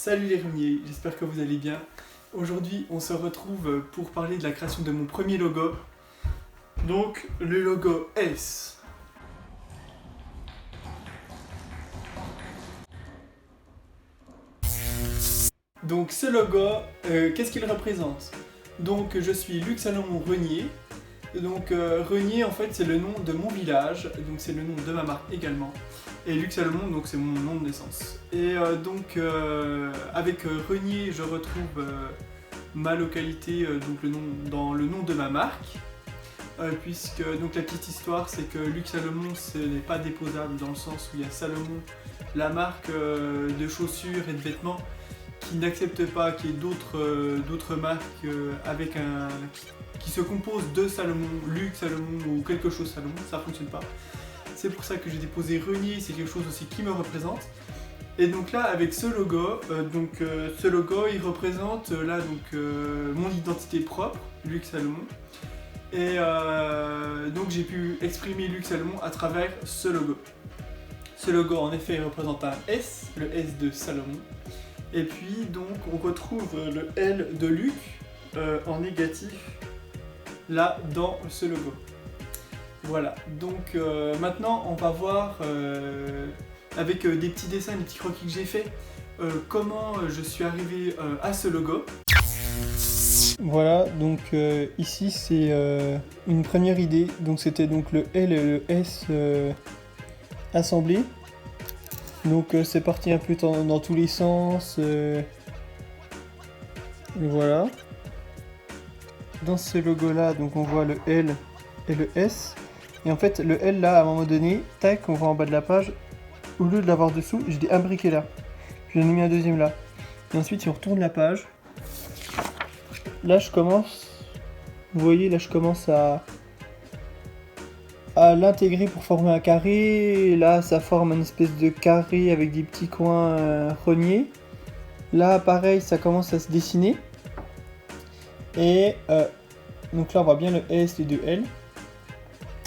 Salut les runiers, j'espère que vous allez bien. Aujourd'hui, on se retrouve pour parler de la création de mon premier logo. Donc, le logo S. Donc, ce logo, qu'est-ce qu'il représente? Donc, je suis Luc Salomon Renier. Donc, Renier, en fait, c'est le nom de mon village. Donc, c'est le nom de ma marque également. Et Luc Salomon, donc c'est mon nom de naissance. Et avec Renier, je retrouve ma localité, donc dans le nom de ma marque. Puisque donc la petite histoire, c'est que Luc Salomon, ce n'est pas déposable dans le sens où il y a Salomon, la marque de chaussures et de vêtements, qui n'accepte pas qu'il y ait d'autres marques qui se composent de Salomon, Luc Salomon ou quelque chose Salomon, ça ne fonctionne pas. C'est pour ça que j'ai déposé Renier, c'est quelque chose aussi qui me représente. Et donc là, avec ce logo, ce logo, il représente mon identité propre, Luc Salomon. Et donc j'ai pu exprimer Luc Salomon à travers ce logo. Ce logo, en effet, il représente un S, le S de Salomon. Et puis donc on retrouve le L de Luc en négatif, là, dans ce logo. Voilà, donc maintenant on va voir avec des petits dessins, des petits croquis que j'ai fait, comment je suis arrivé à ce logo. Voilà, donc ici c'est une première idée, donc c'était donc le L et le S assemblés. Donc c'est parti un peu dans tous les sens, voilà. Dans ce logo là, donc on voit le L et le S. Et en fait, le L là, à un moment donné, tac, on voit en bas de la page, au lieu de l'avoir dessous, je l'ai imbriqué là. Puis j'en ai mis un deuxième là. Et ensuite, si on retourne la page, là je commence, vous voyez, là je commence à l'intégrer pour former un carré. Et là, ça forme une espèce de carré avec des petits coins reniés. Là, pareil, ça commence à se dessiner. Et donc là, on voit bien le S et le L.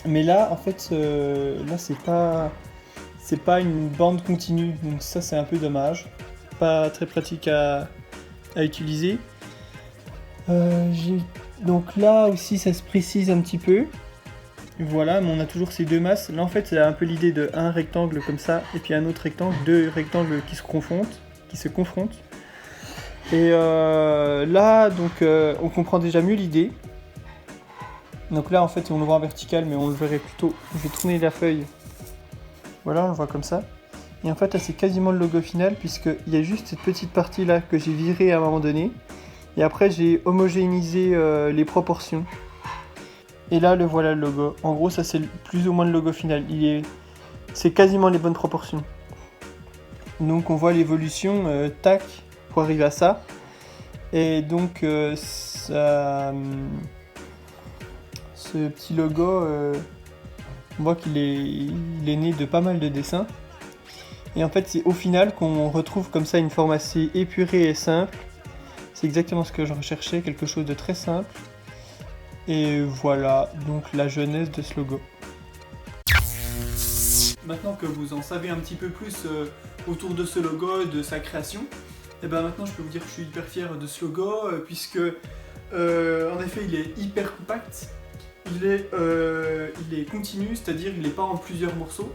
Mais là, en fait, là c'est pas une bande continue, donc ça c'est un peu dommage, pas très pratique à utiliser. Donc là aussi ça se précise un petit peu. Voilà, mais on a toujours ces deux masses. Là en fait c'est un peu l'idée de un rectangle comme ça et puis un autre rectangle, deux rectangles qui se confrontent. Et là donc on comprend déjà mieux l'idée. Donc là en fait on le voit en vertical, mais on le verrait plutôt, je vais tourner la feuille, voilà on le voit comme ça. Et en fait là c'est quasiment le logo final, puisqu'il y a juste cette petite partie là que j'ai virée à un moment donné. Et après j'ai homogénéisé les proportions. Et là le voilà le logo, en gros ça c'est plus ou moins le logo final, c'est quasiment les bonnes proportions. Donc on voit l'évolution, tac, pour arriver à ça. Et donc ce petit logo, on voit qu'il est né de pas mal de dessins. Et en fait, c'est au final qu'on retrouve comme ça une forme assez épurée et simple. C'est exactement ce que je recherchais, quelque chose de très simple. Et voilà, donc la jeunesse de ce logo. Maintenant que vous en savez un petit peu plus autour de ce logo et de sa création, et ben maintenant je peux vous dire que je suis hyper fier de ce logo, puisque en effet il est hyper compact. Il est continu, c'est-à-dire il n'est pas en plusieurs morceaux.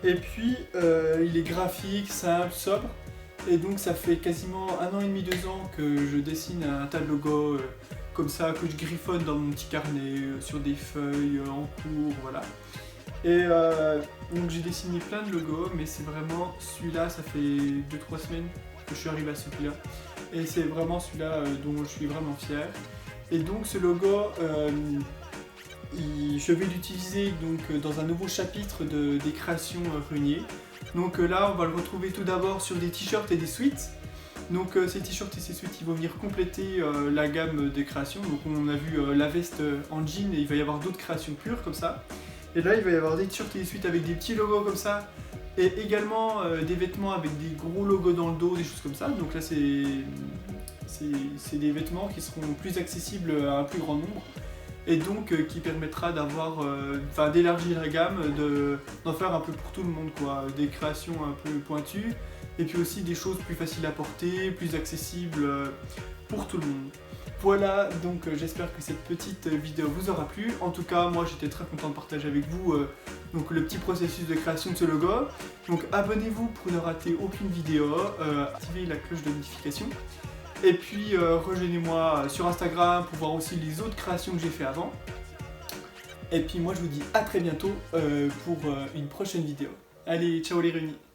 Et puis il est graphique, simple, sobre. Et donc ça fait quasiment 1 an et demi, 2 ans que je dessine un tas de logos comme ça, que je griffonne dans mon petit carnet, sur des feuilles, en cours, voilà. Et donc j'ai dessiné plein de logos, mais c'est vraiment celui-là, ça fait 2-3 semaines que je suis arrivé à celui-là. Et c'est vraiment celui-là dont je suis vraiment fier. Et donc ce logo, je vais l'utiliser donc dans un nouveau chapitre des créations Renier. Donc là on va le retrouver tout d'abord sur des t-shirts et des sweats. Donc ces t-shirts et ces sweats ils vont venir compléter la gamme des créations. Donc on a vu la veste en jean, et il va y avoir d'autres créations pures comme ça. Et là il va y avoir des t-shirts et des sweats avec des petits logos comme ça. Et également des vêtements avec des gros logos dans le dos, des choses comme ça. Donc là c'est des vêtements qui seront plus accessibles à un plus grand nombre. Et donc qui permettra d'élargir la gamme, d'en faire un peu pour tout le monde, quoi. Des créations un peu pointues, et puis aussi des choses plus faciles à porter, plus accessibles pour tout le monde. Voilà, donc j'espère que cette petite vidéo vous aura plu. En tout cas, moi j'étais très content de partager avec vous donc, le petit processus de création de ce logo. Donc abonnez-vous pour ne rater aucune vidéo, activez la cloche de notification. Et puis rejoignez-moi sur Instagram pour voir aussi les autres créations que j'ai fait avant. Et puis moi je vous dis à très bientôt pour une prochaine vidéo. Allez, ciao les réunis!